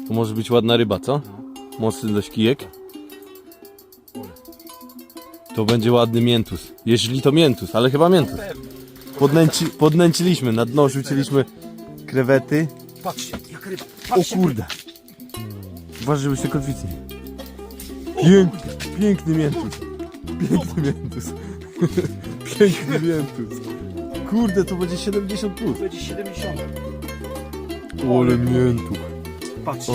To może być ładna ryba, co? Mocny dość kijek. To będzie ładny miętus. Jeśli to miętus, ale chyba miętus. Podnęciliśmy, na dno rzuciliśmy krewety. Patrzcie, jak ryba. O kurde. Uważaj, żebyś się kotwicy. Piękny miętus. Piękny miętus. Piękny miętus. Kurde, to będzie 70+. Będzie 70. Ale miętus. Patrzcie.